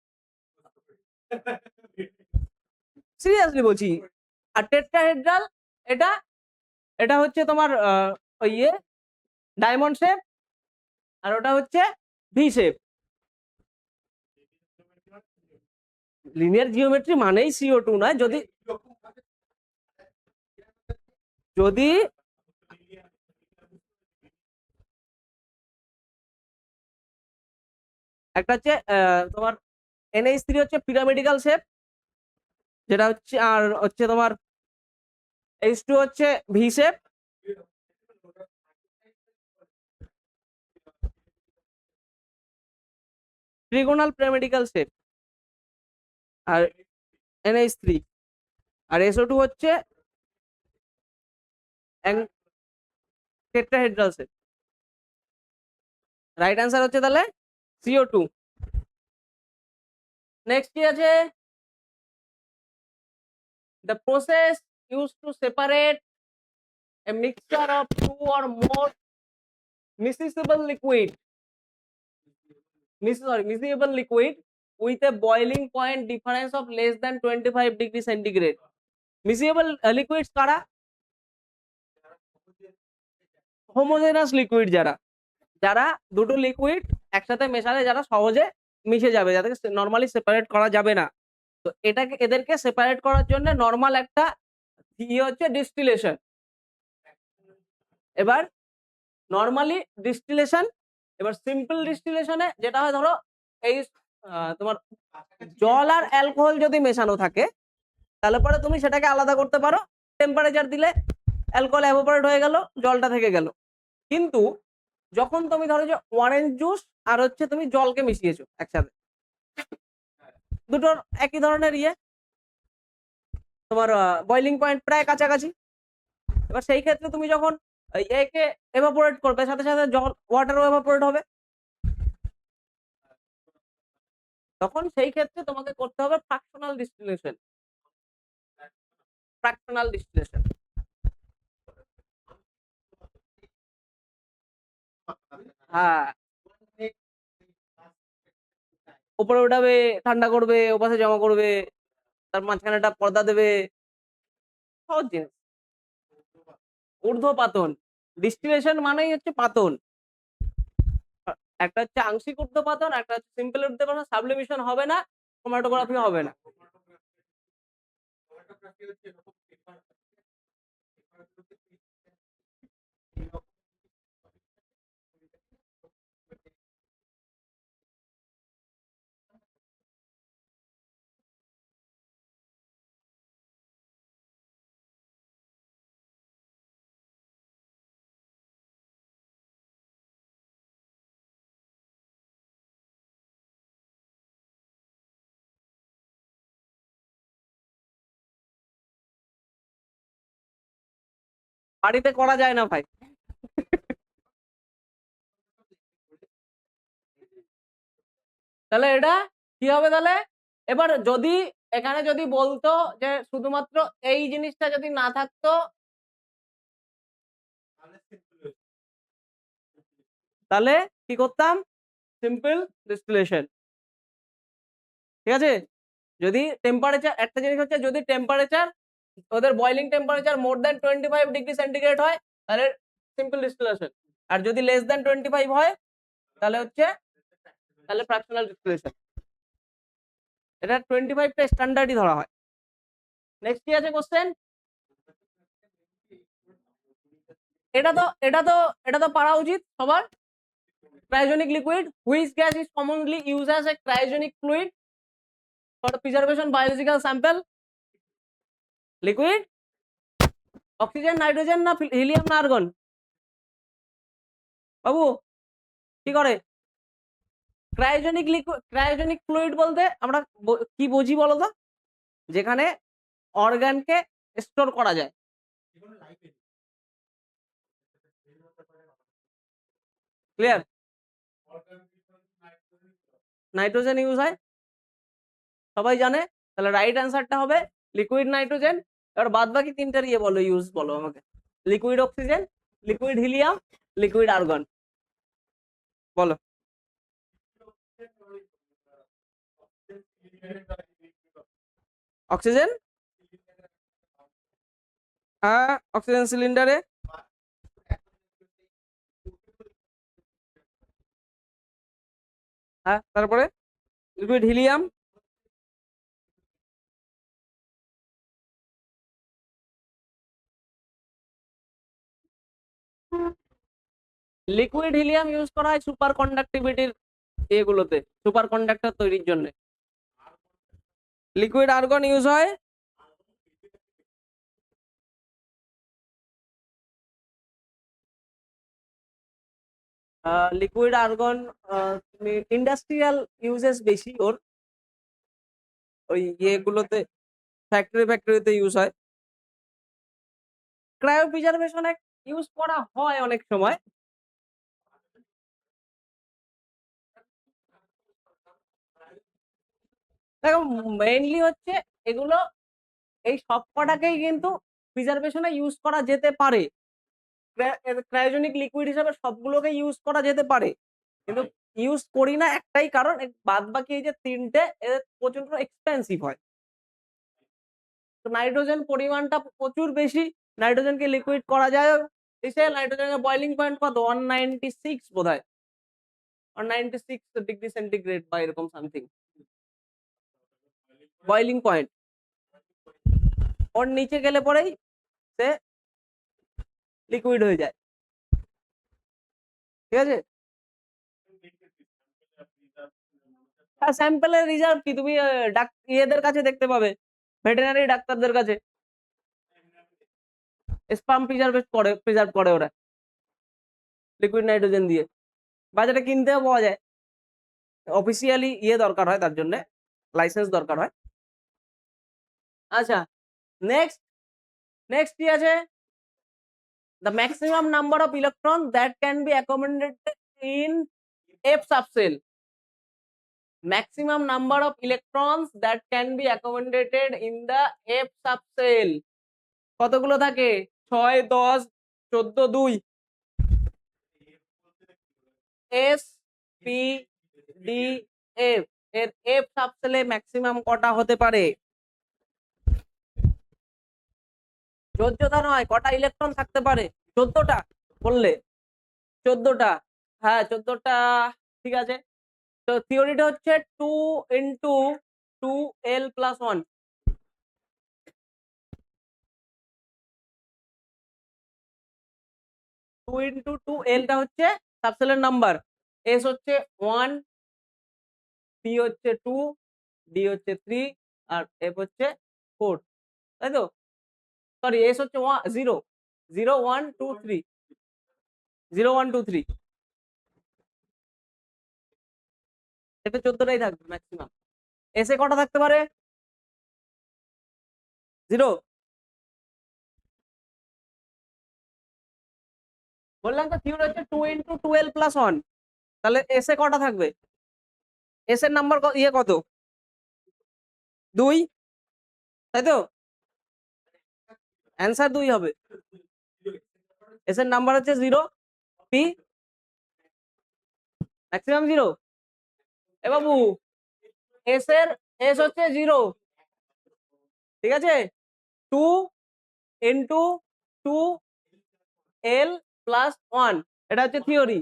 সিরিয়াসলি বলছি। আর টেট্রাহেড্রাল, এটা এটা হচ্ছে তোমার ওই ডায়মন্ড শেপ, আর ওটা হচ্ছে ভি শেপ। লিনিয়ার জিওমেট্রি মানেই CO2 নয়। যদি যদি একটা হচ্ছে তোমার NH3 হচ্ছে পিরামিডিক্যাল শেপ, যেটা হচ্ছে, আর হচ্ছে তোমার H2 হচ্ছে ভি শেপ, ট্রিগোনাল পিরামিডিক্যাল শেপ, আর NH3, আর SO2 হচ্ছে টেট্রাহেড্রাল শেপ। রাইট অ্যান্সার হচ্ছে তাহলে CO2। নেক্সট কি আছে? the process used to separate a mixture of two or more miscible liquid, miscible liquid with a boiling point difference of less than 25 degree centigrade. miscible liquids কারা? Homogeneous liquid, যারা যারা দুটো liquid একসাথে মেশালে যারা সহজে মিশে যাবে, যাদেরকে নরমালি সেপারেট করা যাবে না, তো এটাকে, এদেরকে সেপারেট করার জন্য নরমাল একটা হচ্ছে ডিস্টিলেশন। এবার নরমালি ডিস্টিলেশন, এবার সিম্পল ডিস্টিলেশনে যেটা হয়, ধরো এই তোমার জল আর অ্যালকোহল যদি মেশানো থাকে, তাহলে পরে তুমি সেটাকে আলাদা করতে পারো, টেম্পারেচার দিলে অ্যালকোহল এভাপোরেট হয়ে গেল, জলটা থেকে গেল। কিন্তু যখন তুমি ধরো যে অরেঞ্জ জুস আর হচ্ছে তুমি জলকে মিশিয়েছো একসাথে, দুটোর একই ধরনের তোমার বয়লিং পয়েন্ট প্রায় কাছাকাছি, এবার সেই ক্ষেত্রে তুমি যখন একে এভাপোরেট করবে, সাথে সাথে জল, ওয়াটারও এভাপোরেট হবে, তখন সেই ক্ষেত্রে তোমাকে করতে হবে ফ্র্যাকশনাল ডিস্টিলেশন। ফ্র্যাকশনাল ডিস্টিলেশন হ্যাঁ, উপরে উঠাবে, ঠান্ডা করবে, ওপাশে জমা করবে, তার মাঝখানে একটা পর্দা দেবে, সহজ জিনিস। ঊর্ধ্বপাতন, ডিস্টিলেশন মানেই হচ্ছে পাতন। একটা হচ্ছে আংশিক ঊর্ধ্বপাতন, একটা হচ্ছে সিম্পল ঊর্ধ্বপাতন। সাবলিমেশন হবে না, ক্রোমাটোগ্রাফি হবে না। বাড়িতে করা যায় না ভাই। তাহলে এটা কি হবে তাহলে? এবার যদি এখানে যদি বলতো যে শুধুমাত্র এই জিনিসটা যদি না থাকতো, তাহলে কি করতাম? Simple distillation. ঠিক আছে? যদি টেম্পারেচার, একটা জিনিস হচ্ছে যদি টেম্পারেচার, ওদের boiling temperature more than 25 degree centigrade হয় তাহলে সিম্পল ডিস্টিলেশন, আর যদি লেস দ্যান 25 হয় তাহলে হচ্ছে তাহলে ফ্র্যাকশনাল ডিস্টিলেশন। এটা 25টা স্ট্যান্ডার্ডই ধরা হয়। নেক্সট কি আছে কোশ্চেন? এটা তো পারা উচিত সবার। Cryogenic liquid, which gas is commonly used as a cryogenic fluid for the preservation biological sample? Liquid, oxygen, nitrogen না helium না argon? বাবু কি করে? ক্রায়োজেনিক ফ্লুইড বলতে আমরা কি বুঝি বলো তো? যেখানে অর্গানকে স্টোর করা যায়। ক্লিয়ার? নাইট্রোজেন ইউজ হয়, সবাই জানে। তাহলে রাইট অ্যান্সারটা হবে লিকুইড নাইট্রোজেন। এবার বাদ বাকি তিনটার ইয়ে বলো, ইউজ বলো আমাকে। Liquid oxygen, liquid helium, liquid argon, বলো। অক্সিজেন, হ্যাঁ অক্সিজেন সিলিন্ডারে। হ্যাঁ, তারপরে liquid helium, liquid helium use করা হয় সুপার কন্ডাক্টিভিটির এগুলোতে, সুপার কন্ডাক্টর তৈরির জন্য। লিকুইড আর্গন ইউজ হয় লিকুইড আর্গন ইন্ডাস্ট্রিয়াল ইউজেস বেশি ওর, ওই ইয়েগুলোতে ফ্যাক্টরিতে ইউজ হয়। ক্রায়ো প্রিজার্ভেশনে ইউজ করা হয় অনেক সময়। দেখো মেইনলি হচ্ছে এগুলো, এই সব কটাকেই কিন্তু প্রিজার্ভেশনে ইউজ করা যেতে পারে। ক্রায়োজেনিক লিকুইড হিসাবে সবগুলোকে ইউজ করা যেতে পারে, কিন্তু ইউজ করি না একটাই কারণ, বাদ বাকি এই যে তিনটে প্রচন্ড এক্সপেন্সিভ হয়। তো নাইট্রোজেন পরিমাণটা প্রচুর বেশি, নাইট্রোজেনকে লিকুইড করা যায়। নাইট্রোজেনের বয়লিং পয়েন্ট কত? 196 বোধ হয়, 196 ডিগ্রি সেন্টিগ্রেড বা এরকম সামথিং বয়লিং পয়েন্ট। ওর নিচে গেলে পরেই সে লিকুইড হয়ে যায়। ঠিক আছে? স্যাম্পলের রিজার্ভ কি তুমি ইয়েদের কাছে দেখতে পাবে, ভেটেরিনারি ডাক্তারদের কাছে স্পাম প্রিজার্ভ করে ওরা লিকুইড নাইট্রোজেন দিয়ে। বাজারে কিনতেও পাওয়া যায়, অফিসিয়ালি ইয়ে দরকার হয়, তার জন্য লাইসেন্স দরকার হয়। আচ্ছা, নেক্সট নেক্সট কি আছে? the maximum number of electrons that can be accommodated in F subcell. Maximum number of electrons that can be accommodated in the F subcell কতগুলো থাকে? 6, 10, 14, 2। এস পি ডি এফ, এর F সাবসেলে maximum কটা হতে পারে? 14টা নয়, কটা ইলেকট্রন থাকতে পারে? 14টা বললে? 14টা, হ্যাঁ 14টা, ঠিক আছে। তো থিওরিটা হচ্ছে 2 × 2l+1। 2 × 2l টা হচ্ছে সাবসেলের নাম্বার, এস হচ্ছে 1, পি হচ্ছে 2, ডি হচ্ছে 3, আর এফ হচ্ছে 4, তাই তো? সরি, এস হচ্ছে 0, 0 1 2 3, 0 1 2 3, এতে 14টাই থাকবে ম্যাক্সিমাম। এসে কটা থাকতে পারে? 0। বললাম তো থিওরি হচ্ছে 2 × 2l+1, তাহলে এসে কটা থাকবে? এস এর নাম্বার ইয়ে কত? 2, তাই তো? অ্যান্সার 2 হবে। এস এর নাম্বার হচ্ছে 0, পি ম্যাক্সিমাম 0। এ বাবু, এস এর এস হচ্ছে 0, ঠিক আছে? 2 × 2l+1, এটা হচ্ছে থিওরি,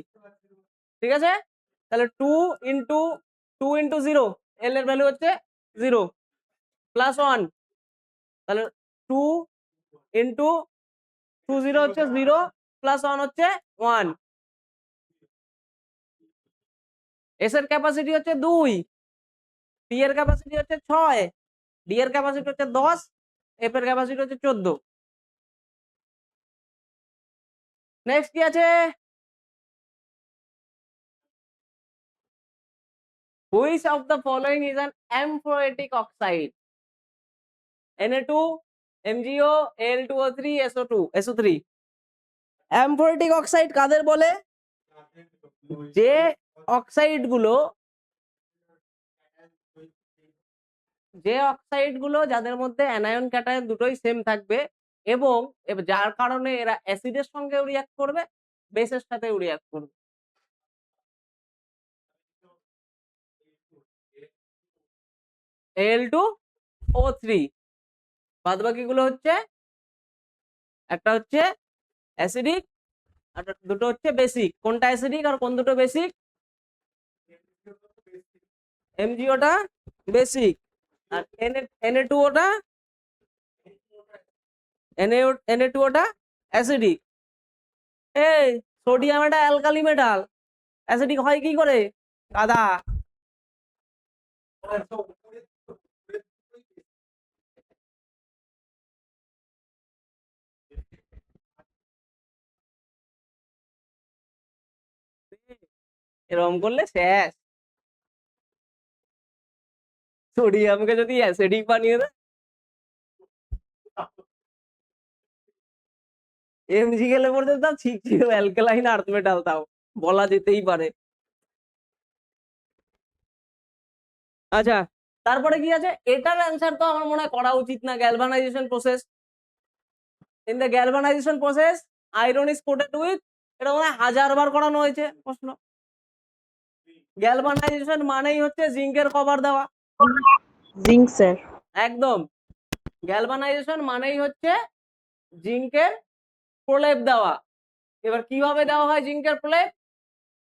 ঠিক আছে? তাহলে 2 × 0, এল এর ভ্যালু হচ্ছে 0 +1, তাহলে 2 × 2 0 হচ্ছে 0 +1 হচ্ছে 1। এস এর ক্যাপাসিটি হচ্ছে 2, পি এর ক্যাপাসিটি হচ্ছে 6, ডি এর ক্যাপাসিটি হচ্ছে 10, এফ এর ক্যাপাসিটি হচ্ছে 14। নেক্সট কি আছে? Which of the following is an amphotic oxide? Na2, MgO, Al2O3, SO2, SO3। Amphoteric oxide কাদের বলে? যে অক্সাইড গুলো যাদের মধ্যে অ্যানায়ন ক্যাটায়ন দুটোই সেম থাকবে, এবং যার কারণে এরা অ্যাসিডের সঙ্গে রিঅ্যাক্ট করবে, বেসের সাথেও রিঅ্যাক্ট করবে। Al2O3, বাদ বাকিগুলো হচ্ছে, একটা হচ্ছে অ্যাসিডিক আর দুটো হচ্ছে বেসিক। কোনটা অ্যাসিডিক আর কোন দুটো বেসিক? এমজিওটা বেসিক, আর Na2ওটা Na2ওটা অ্যাসিডিক। এই সোডিয়াম এটা অ্যালকালি মেটাল, অ্যাসিডিক হয় কি করে দাদা? এরকম করলে শেষ, সোডিয়ামকে যদি অ্যাসিডিক বানিয়ে দেয়। এমজি গেলে পড়তে তাও ঠিক ছিল, অ্যালকালাইন আর্থ মেটাল, তাও বলা যেতেই পারে। আচ্ছা, তারপরে কি আছে? এটার অ্যান্সার তো আমার মনে হয় করা উচিত না। Galvanization process, in the galvanization process iron is coated with, এটা মনে হয় 1000বার করানো হয়েছে প্রশ্ন। গ্যালভানাইজেশন মানেই হচ্ছে জিঙ্কের কভার দেওয়া। Zinc sir. একদম, গ্যালভানাইজেশন মানেই হচ্ছে জিঙ্কের প্রলেপ দেওয়া। এবার কিভাবে দেওয়া হয় জিঙ্কের প্রলেপ?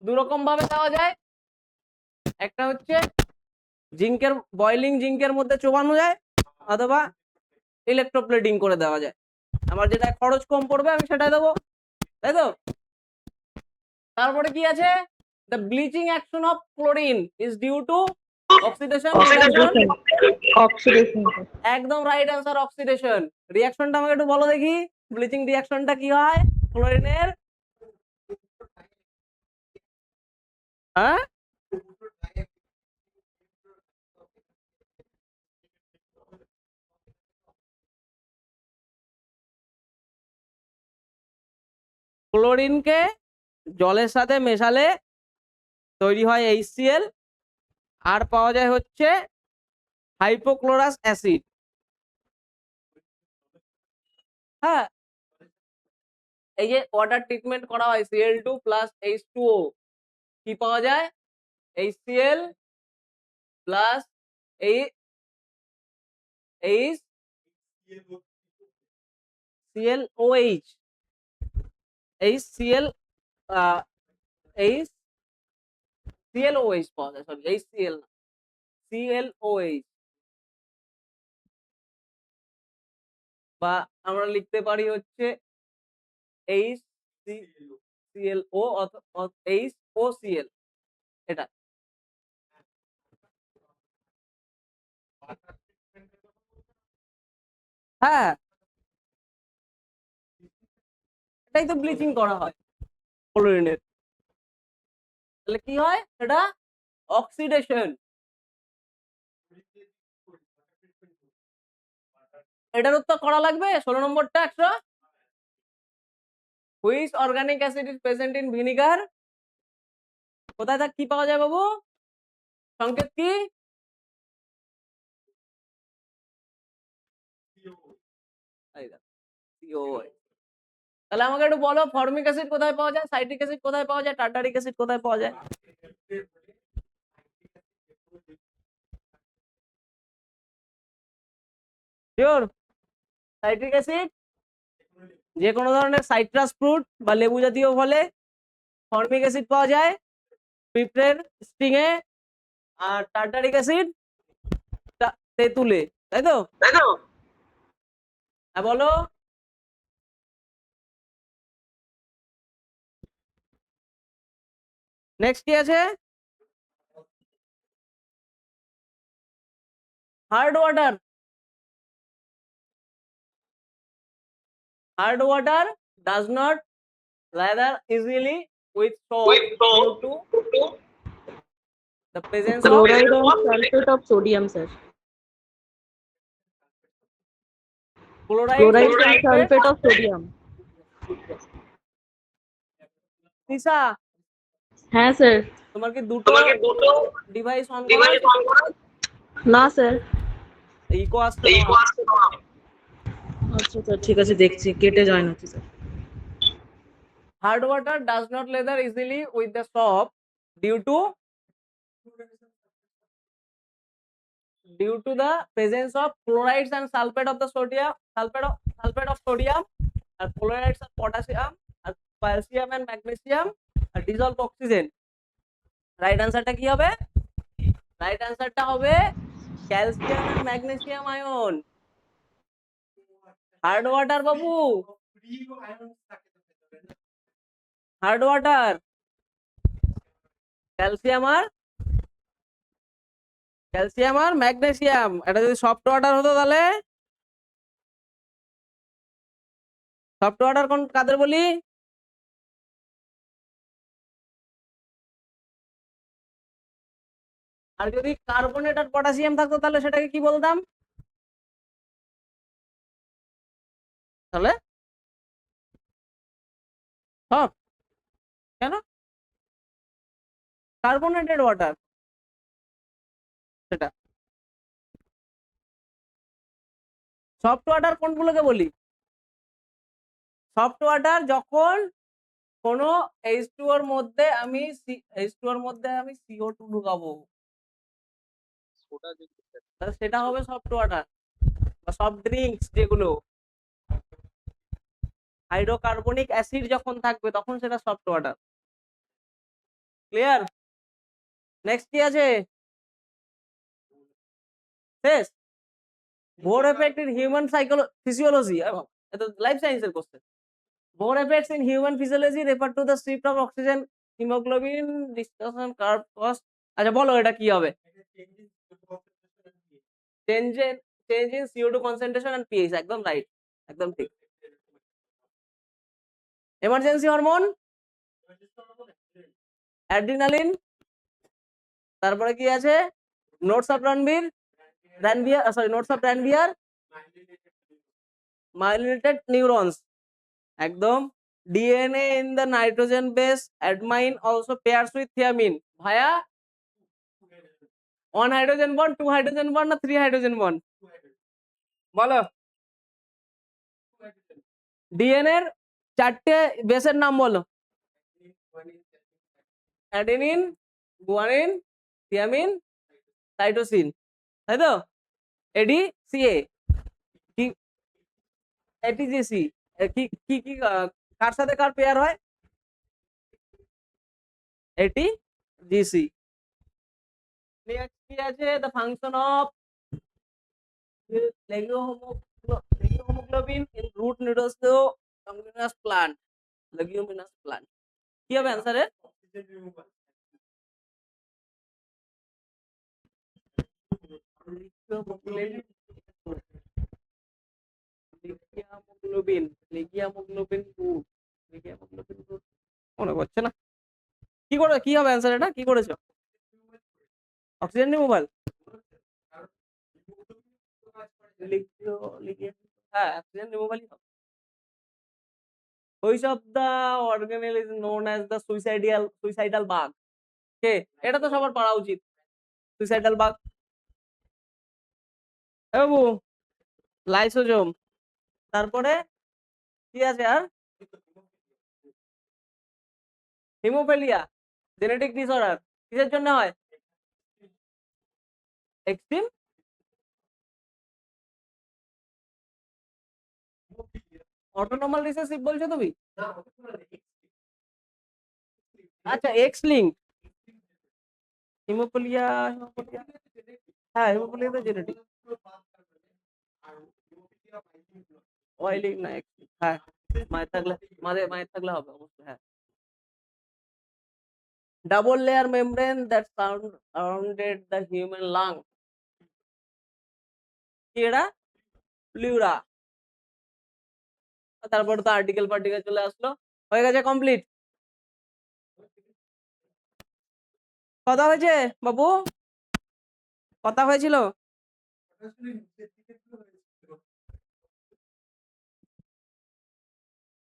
দুরকম ভাবে দেওয়া যায়। একটা হচ্ছে জিঙ্কের বয়লিং জিঙ্কের মধ্যে চোবানো যায়, অথবা ইলেকট্রোপ্লেটিং করে দেওয়া যায়। আমার যেটা খরচ কম পড়বে আমি সেটাই দেবো, তাই তো? তারপরে কি আছে? The bleaching action of chlorine is due to oxidation, reduction. Oxidation. একদম রাইট অ্যান্সার, অক্সিডেশন। রিঅ্যাকশনটা আমাকে একটু বলো দেখি, ব্লিচিং রিঅ্যাকশনটা কি হয় ক্লোরিনের? হ্যাঁ, ক্লোরিনকে জলের সাথে মেশালে তৈরি হয় HCl, আর পাওয়া যায় হচ্ছে হাইপোক্লোরাস অ্যাসিড। হ্যাঁ, এই যে ওয়াটার ট্রিটমেন্ট করা হয় Cl2 + H2O, কি পাওয়া যায় HCl প্লাস এই ClOH HCl ClOH পাওয়া যায়, সরি HCl না, ClOH, বা আমরা লিখতে পারি হচ্ছে HClO অথবা HOCl, এটা হ্যাঁ এটাই তো ব্লিচিং করা হয় ক্লোরিনের, তাহলে কি হয় সেটা অক্সিডেশন। এটার উত্তর করা লাগবে 16 নম্বরটা 100। Which organic acid is present in vinegar? কোথায় থাক কি পাওয়া যায় বাবু, সংকেত কি? এই দেখো, COOH। তাহলে আমাকে একটু বলো ফর্মিক অ্যাসিড কোথায় পাওয়া যায়, সাইট্রিক অ্যাসিড কোথায় পাওয়া যায়, টার্টারিক অ্যাসিড কোথায় পাওয়া যায়? শিওর? সাইট্রিক অ্যাসিড যে কোনো ধরনের সাইট্রাস ফ্রুট বা লেবু জাতীয় ফলে ফর্মিক অ্যাসিড পাওয়া যায় পিঁপড়ের স্টিং এ, আর টার্টারিক অ্যাসিড তেঁতুলে, তাই তো? হ্যাঁ বলো। নেক্সট কি আছে? Hard water. Hard water does not lather easily with salt due to the presence of Chloride and sulfate of sodium, sir. chloride Chloride and and sulfate. sulfate of sodium. Tisha, হ্যাঁ sir. তোমার কি দুটো device on করা আছে? না sir. Eco আসছে না। আচ্ছা স্যার, ঠিক আছে, দেখছি, কেটে জয়েন হচ্ছে sir. Hard water does not lather easily with the soap due to the presence of chlorides and sulfate of the sodium, sulfate of sodium, and chlorides of potassium, and calcium and magnesium, and dissolved oxygen. Right আনসারটা কি হবে? Right আনসারটা হবে calcium and magnesium ion. Hard water বাবু, hard water calcium আর magnesium. এটা যদি soft water হতো তাহলে সফট ওয়াটার কোন কাদের বলি? আর যদি কার্বনেট আর পটাশিয়াম থাকতো তাহলে সেটাকে কি বলতাম? তাহলে সফট। কেন? কার্বনেটেড ওয়াটার সেটা। সফট ওয়াটার কোনগুলোকে বলি? সফট ওয়াটার যখন কোনো H2O এর মধ্যে আমি CO2 ঢুকাবো, তাহলে সেটা হবে সফট ওয়াটার। বা সফট ড্রিঙ্কস যেগুলো হাইড্রোকার্বনিক অ্যাসিড যখন থাকবে তখন সেটা সফট ওয়াটার। ক্লিয়ার? নেক্সট কি আছে? শেষ? Bohr effect in human physiology, এটা লাইফ সায়েন্সের question. Bohr effects in human physiology refer to the shift of oxygen hemoglobin discussion curve cost। আচ্ছা বলো এটা কি হবে? Change in CO2 concentration and pH, একদম রাইট, একদম ঠিক। Emergency hormone adrenaline. তারপরে কি আছে? নোটস অফ রানভিয়ার মাইলিনেটেড নিউরনস, একদম। DNA in the nitrogen base adamine also pairs with thiamine via 1 hydrogen bond, 2 hydrogen bond না 3 hydrogen bond? বলো। DNA এর চারটে বেসের নাম বলো। অ্যাডেনিন, গুয়ানিন, থিয়ামিন, সাইটোসিন, তাই তো? এডিসিএ, কি এটিজিসি, কি কি কি কার সাথে কার পেয়ার হয়? এটিজিসি। নেক্সট কি আছে? The function of leguhomoglobin in root leguminous plant. Leguminous plant. কি হবে অ্যান্সারের? লিগিয়ামোগ্লোবিন, লিগিয়ামোগ্লোবিন রুট, লিগিয়ামোগ্লোবিন রুট মনে পড়ছে না। কি করে, কি হবে অ্যান্সার? এটা কি করেছো? Oxygen removal. হ্যাঁ, অক্সিজেন রিমুভালই হবে। Which of the organelle is known as the suicidal bug? কে? এটা তো সবার পড়া উচিত। সুইসাইডাল বাগ, বাবু, লাইসোজোম। তারপরে কি আছে আর? হিমোফিলিয়া, জেনেটিক ডিসঅর্ডার, কিসের জন্য হয়? এক্সট্রিম অটোনোমাল রিসেসিভ বলছো তুমি? আচ্ছা, এক্স লিঙ্ক। হিমোফিলিয়া, হিমোফিলিয়া, হ্যাঁ হিমোফিলিয়া তো জেনেটিক। ওয়াই লিঙ্ক না এক্স লিঙ্ক, হ্যাঁ মায়ের থাকলে হবে অবশ্যই, হ্যাঁ। Double layer membrane that surrounded the human lung, কি এটা? প্লিউরা। তারপর তো আর্টিকেল পার্টিকেল চলে আসলো, হয়ে গেছে কমপ্লিট। কথা হয়েছে বাবু, কথা হয়েছিল?